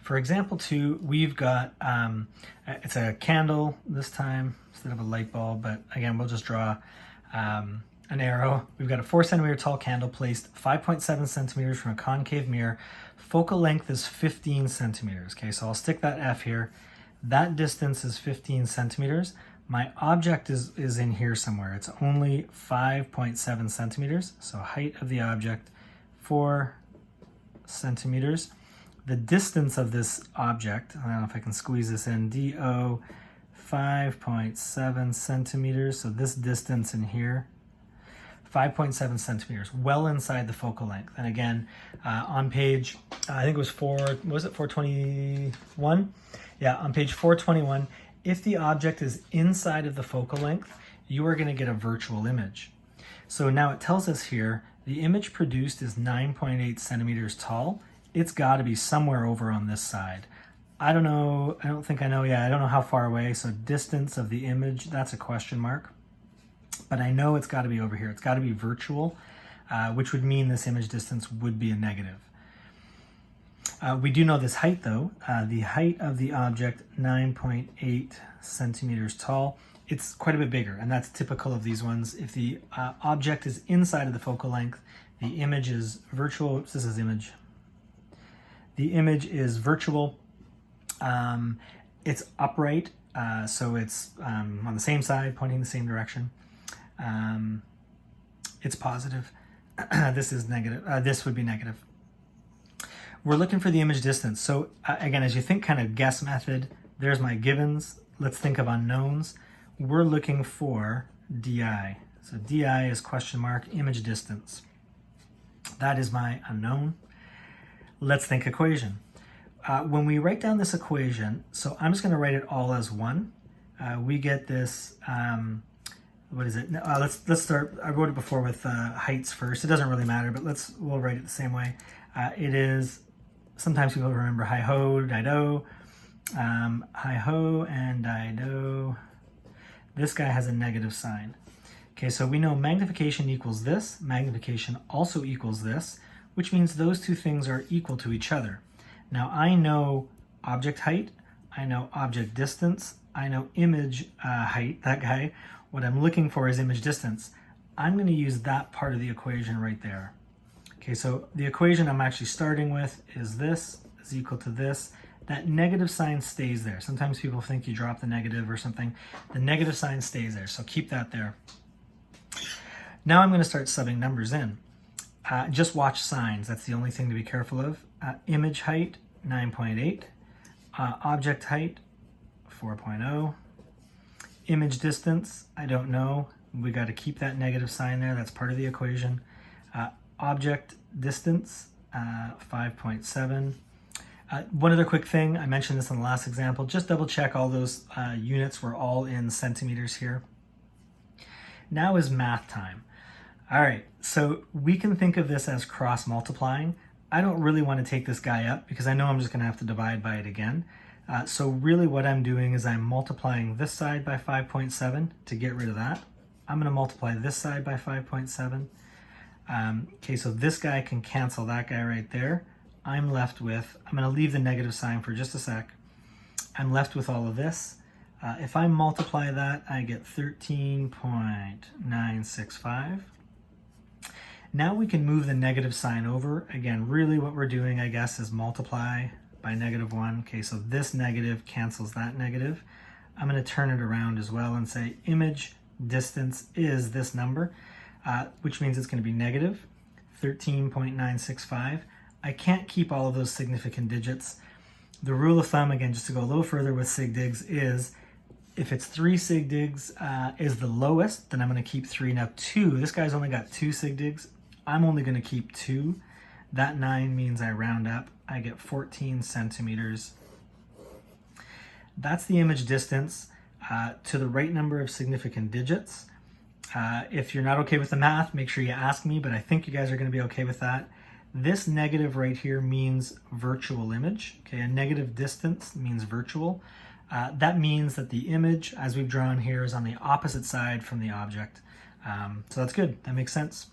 For example 2, we've got, it's a candle this time instead of a light bulb, but again, we'll just draw an arrow. We've got a 4 centimeter tall candle placed 5.7 centimeters from a concave mirror. Focal length is 15 centimeters. Okay, so I'll stick that F here. That distance is 15 centimeters. My object is in here somewhere. It's only 5.7 centimeters. So height of the object, 4 centimeters. The distance of this object, I don't know if I can squeeze this in, DO, 5.7 centimeters. So this distance in here, 5.7 centimeters, well inside the focal length. And again, on page, I think it was 421? Yeah, on page 421, if the object is inside of the focal length, you are going to get a virtual image. So now it tells us here, the image produced is 9.8 centimeters tall. It's got to be somewhere over on this side. I don't know, I don't think I know, yeah, I don't know how far away, so distance of the image, that's a question mark. But I know it's got to be over here. It's got to be virtual, which would mean this image distance would be a negative. We do know this height though. The height of the object, 9.8 centimeters tall. It's quite a bit bigger, and that's typical of these ones. If the object is inside of the focal length, the image is virtual. Oops, this is image. The image is virtual. It's upright, so it's on the same side, pointing the same direction. It's positive. This is negative. This would be negative. We're looking for the image distance. So again, as you think kind of guess method, there's my givens. Let's think of unknowns. We're looking for DI. So DI is question mark, image distance. That is my unknown. Let's think equation. When we write down this equation, so I'm just going to write it all as 1. We get this, what is it? Let's start, I wrote it before with heights first. It doesn't really matter, but we'll write it the same way. It is, sometimes people remember hi-ho, dido, hi-ho and dido. This guy has a negative sign. Okay, so we know magnification equals this, magnification also equals this, which means those two things are equal to each other. Now I know object height, I know object distance, I know image height, that guy. What I'm looking for is image distance. I'm going to use that part of the equation right there. Okay, so the equation I'm actually starting with is this is equal to this. That negative sign stays there. Sometimes people think you drop the negative or something. The negative sign stays there, so keep that there. Now I'm going to start subbing numbers in. Just watch signs. That's the only thing to be careful of. Image height, 9.8. Object height, 4.0. Image distance, I don't know. We got to keep that negative sign there. That's part of the equation. Object distance, 5.7. One other quick thing, I mentioned this in the last example, just double check all those units were all in centimeters here. Now is math time. All right, so we can think of this as cross multiplying. I don't really want to take this guy up because I know I'm just going to have to divide by it again. So really what I'm doing is I'm multiplying this side by 5.7 to get rid of that. I'm going to multiply this side by 5.7. Okay, so this guy can cancel that guy right there. I'm left with, I'm going to leave the negative sign for just a sec. I'm left with all of this. If I multiply that, I get 13.965. Now we can move the negative sign over. Again, really what we're doing, I guess, is multiply by -1. Okay, so this negative cancels that negative. I'm going to turn it around as well and say image distance is this number, which means it's going to be negative 13.965. I can't keep all of those significant digits. The rule of thumb, again, just to go a little further with sig digs, is if it's 3 sig digs is the lowest, then I'm going to keep 3. Now 2, this guy's only got 2 sig digs. I'm only going to keep 2. That 9 means I round up. I get 14 centimeters. That's the image distance to the right number of significant digits. If you're not okay with the math, make sure you ask me, but I think you guys are going to be okay with that. This negative right here means virtual image. Okay, a negative distance means virtual. That means that the image, as we've drawn here, is on the opposite side from the object. So that's good. That makes sense.